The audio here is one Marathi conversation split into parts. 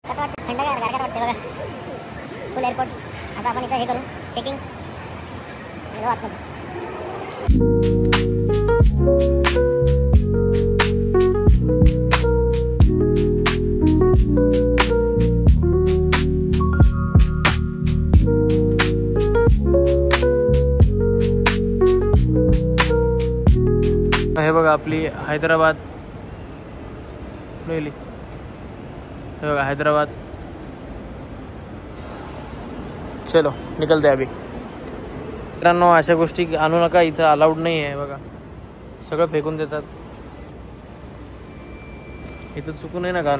कसं वाटतं? थंड गार वाटते बघा. फुल एअरपोर्ट. आता आपण इथं हे करू चेकिंग. आतमध्ये हे बघा आपली हैदराबाद पहिली. हे बघा हैदराबाद. चलो निकलते अभी. मित्रांनो अशा गोष्टी आणू नका, इथं अलाउड नाही आहे. बघा सगळं फेकून देतात. इथं चुकून आहे ना का.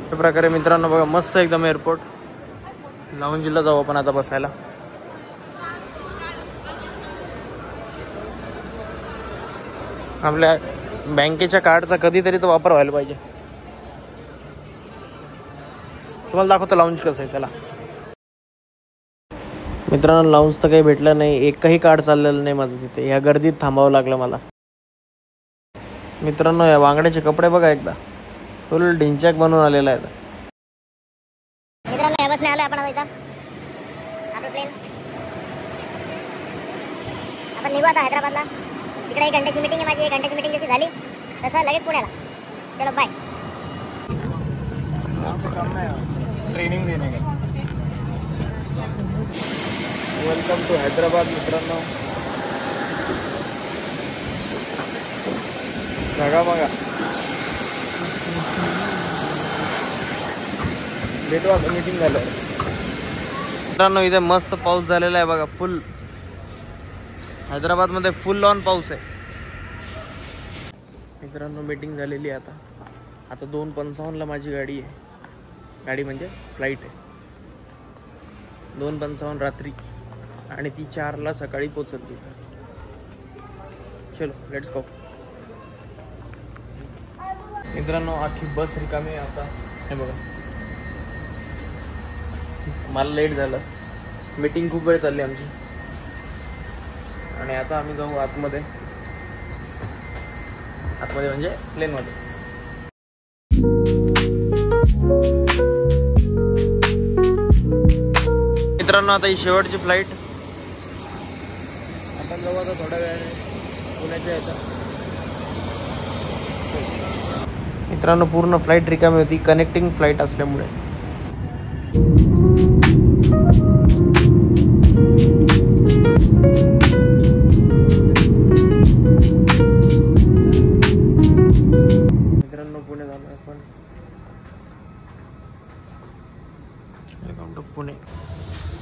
अशा प्रकारे मित्रांनो बघा मस्त एकदम एअरपोर्ट. लाऊंजला जाऊ आपण आता बसायला. आपल्या बँकेच्या कार्डचा कधीतरी तो वापर व्हायला पाहिजे. तुम्हाला दाखवतो लाऊंज कसं आहे. चला मित्रांनो लाऊंज तर काही भेटलं नाही. एकही कार्ड चाललेलं नाही माझं तिथे. या गर्दीत थांबावं लागलं मला. मित्रांनो या वांगड्याचे कपडे बघा एकदा. फुल ढिंचॅक बनवून आलेला आहे. मित्रांनो या बसने आलो आपण आता. आपलं प्लेन आपण निघू आता हैदराबादला. इकडे 1 घंट्याची मीटिंग आहे माझी. 1 घंट्याची मीटिंग जशी झाली तसं लगेच पुण्याला. चलो बाय. ट्रेनिंग देणे. वेलकम टू हैदराबाद मित्रांनो. सगळा बघा भेटू आता. मीटिंग झालं मित्रांनो. इथे मस्त पाऊस झालेला आहे बघा. फुल हैदराबाद मध्ये फुल ऑन पाऊस आहे मित्रांनो. मीटिंग झालेली आहे आता 2:55 माझी गाडी आहे. गाडी म्हणजे फ्लाईट आहे. 2:55 रात्री आणि ती 4 सकाळी पोचत तिथं. चलो लेट्स गो. मित्रांनो आखी बस रिकामी आहे आता. हे बघा मला लेट झालं. मीटिंग खूप वेळ चालली आमची आणि आता आम्ही जाऊ आतमध्ये म्हणजे प्लेनमध्ये. मित्रांनो आता ही शेवटची फ्लाईट. आपण जाऊ आता थोड्या वेळाने पुण्याच्या येतात. मित्रांनो पूर्ण फ्लाईट रिकामी होती. कनेक्टिंग फ्लाईट असल्यामुळे. मित्रांनो पुणे झालो आपण. Welcome to Pune.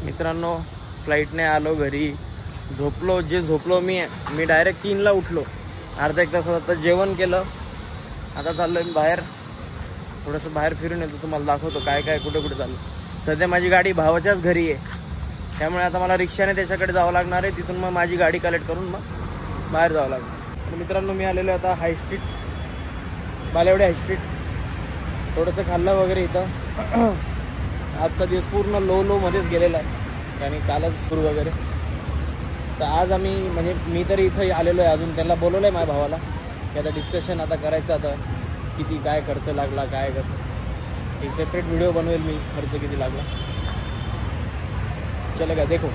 मित्रांनो फ्लाईटने आलो घरी. झोपलो. जे झोपलो मी डायरेक्ट 3ला उठलो. अर्धा 1 तासात आता जेवण केलं. आता चाललो बाहेर. थोडंसं बाहेर फिरून येतो. तुम्हाला दाखवतो काय काय कुठे कुठे चाललं. सध्या माझी गाडी भावाच्याच घरी आहे. त्यामुळे आता मला रिक्षाने त्याच्याकडे जावं लागणार आहे. तिथून मग माझी गाडी कलेक्ट करून मग बाहेर जावं लागणार. तर मित्रांनो मी आलेलो आता हाय स्ट्रीट. बालेवाडी हाय स्ट्रीट. थोडंसं खाल्लं वगैरे इथं. आजचा दिवस पूर्ण लो मध्येच गेलेला आहे आणि कालच सुरू वगैरे. तर आज आम्ही म्हणजे मी तरी इथं आलेलो आहे. अजून त्यांना बोलवलं आहे माझ्या भावाला की आता डिस्कशन आता करायचं. आता किती काय खर्च लागला काय कसं. एक सेपरेट व्हिडिओ बनवेल मी खर्च किती लागला. चलेगा देखो.